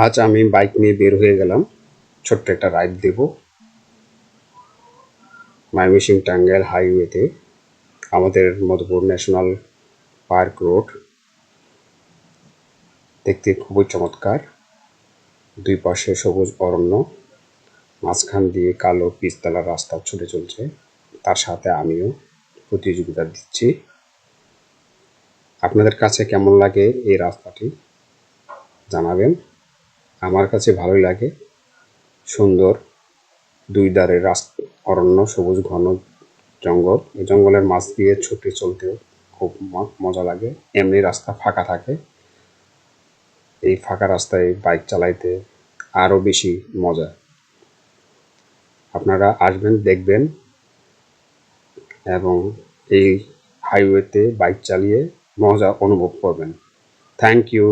আজ আমি বাইক নিয়ে বের হয়ে গেলাম ছোট্ট একটা রাইড দেব ময়মনসিংহ টাঙ্গাইল হাইওয়েতে। আমাদের মধুপুর ন্যাশনাল পার্ক রোড দেখতে খুবই চমৎকার। দুই পাশে সবুজ অরণ্য, মাঝখান দিয়ে কালো পিচতলা রাস্তা ছুটে চলছে। তার সাথে আমিও প্রতিযোগিতা দিচ্ছি। আপনাদের কাছে কেমন লাগে এই রাস্তাটি জানাবেন। আমার কাছে ভালোই লাগে। সুন্দর দুই ধারে অরণ্য, সবুজ ঘন জঙ্গল। এই জঙ্গলের মাছ দিয়ে ছুটে চলতেও খুব মজা লাগে। এমনি রাস্তা ফাঁকা থাকে, এই ফাঁকা রাস্তায় বাইক চালাইতে আরও বেশি মজা। আপনারা আসবেন, দেখবেন এবং এই হাইওয়েতে বাইক চালিয়ে মজা অনুভব করবেন। Thank you.